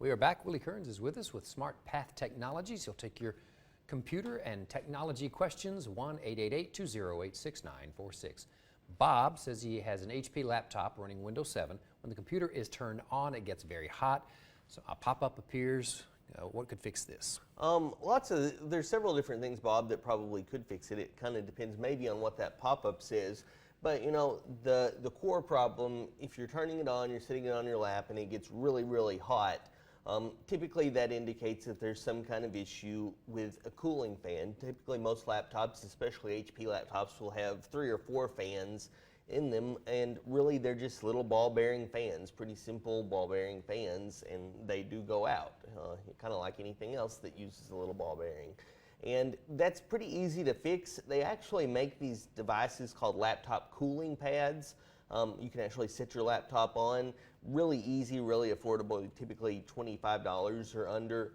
We are back. Willie Kerns is with us with SmartPath Technologies. He'll take your computer and technology questions, 1-888-208-6946. Bob says he has an HP laptop running Windows 7. When the computer is turned on, it gets very hot. So a pop-up appears. What could fix this? There's several different things, Bob, that probably could fix it. It kind of depends maybe on what that pop-up says. But you know, the core problem, if you're turning it on, you're sitting it on your lap and it gets really, really hot, typically that indicates that there's some kind of issue with a cooling fan. Typically most laptops, especially HP laptops, will have 3 or 4 fans in them, and really they're just little ball bearing fans, pretty simple ball bearing fans, and they do go out, kind of like anything else that uses a little ball bearing. And that's pretty easy to fix. They actually make these devices called laptop cooling pads. You can actually set your laptop on. Really easy, really affordable, typically $25 or under.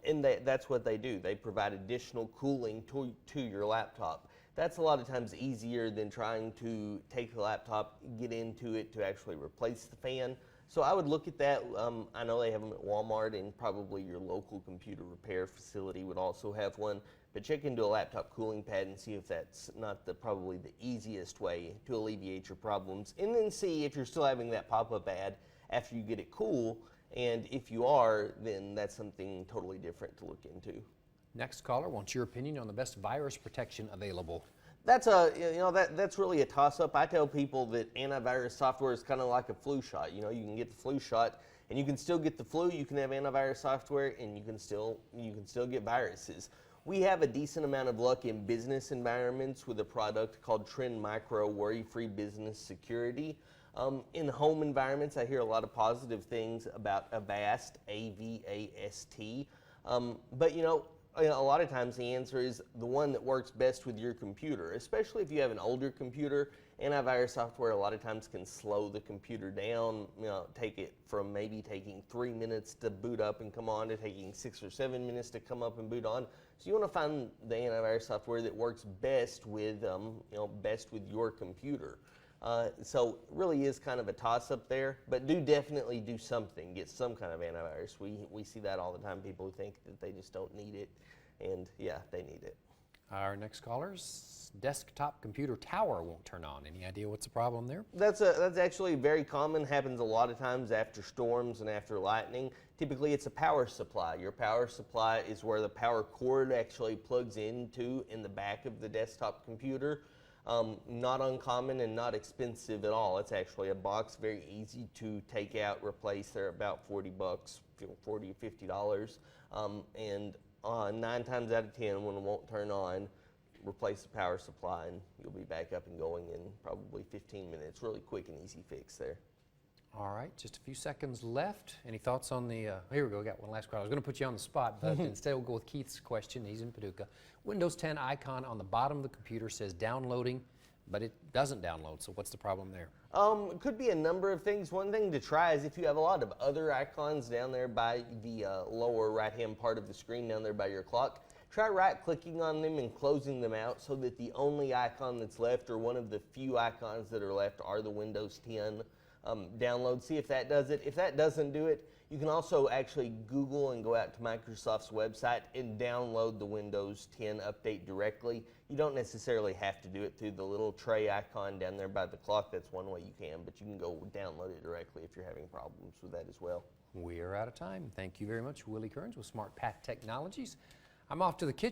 And that's what they do. They provide additional cooling to your laptop. That's a lot of times easier than trying to take the laptop, get into it to actually replace the fan. So I would look at that. I know they have them at Walmart, and probably your local computer repair facility would also have one. But check into a laptop cooling pad and see if that's not probably the easiest way to alleviate your problems. And then see if you're still having that pop-up ad after you get it cool. And if you are, then that's something totally different to look into. Next caller wants your opinion on the best virus protection available. That's really a toss-up. I tell people that antivirus software is kind of like a flu shot. You know, you can get the flu shot and you can still get the flu. You can have antivirus software and you can still get viruses. We have a decent amount of luck in business environments with a product called Trend Micro Worry-Free Business Security. In home environments, I hear a lot of positive things about Avast, A-V-A-S-T. But you know, a lot of times the answer is the one that works best with your computer, especially if you have an older computer. Antivirus software a lot of times can slow the computer down, you know, take it from maybe taking 3 minutes to boot up and come on to taking 6 or 7 minutes to come up and boot on. So you want to find the antivirus software that works best with, best with your computer. So it really is kind of a toss-up there, but definitely do something. Get some kind of antivirus. We see that all the time. People who think that they just don't need it, and yeah, they need it. Our next caller's desktop computer tower won't turn on. Any idea what's the problem there? That's actually very common. Happens a lot of times after storms and after lightning. Typically, it's a power supply. Your power supply is where the power cord actually plugs into in the back of the desktop computer. Not uncommon and not expensive at all. It's actually a box, very easy to take out, replace. They're about $40, $40 to $50. And 9 times out of 10, when it won't turn on, replace the power supply and you'll be back up and going in probably 15 minutes. Really quick and easy fix there. All right, just a few seconds left. Any thoughts on the, here we go, got one last question. I was going to put you on the spot, but instead we'll go with Keith's question. He's in Paducah. Windows 10 icon on the bottom of the computer says downloading, but it doesn't download, so what's the problem there? It could be a number of things. One thing to try is if you have a lot of other icons down there by the lower right-hand part of the screen down there by your clock, try right-clicking on them and closing them out so that the only icon that's left, or one of the few icons that are left, are the Windows 10 download. See if that does it. If that doesn't do it, you can also actually Google and go out to Microsoft's website and download the Windows 10 update directly. You don't necessarily have to do it through the little tray icon down there by the clock. That's one way you can, but you can go download it directly if you're having problems with that as well. We are out of time. Thank you very much, Willie Kerns with SmartPath Technologies. I'm off to the kitchen.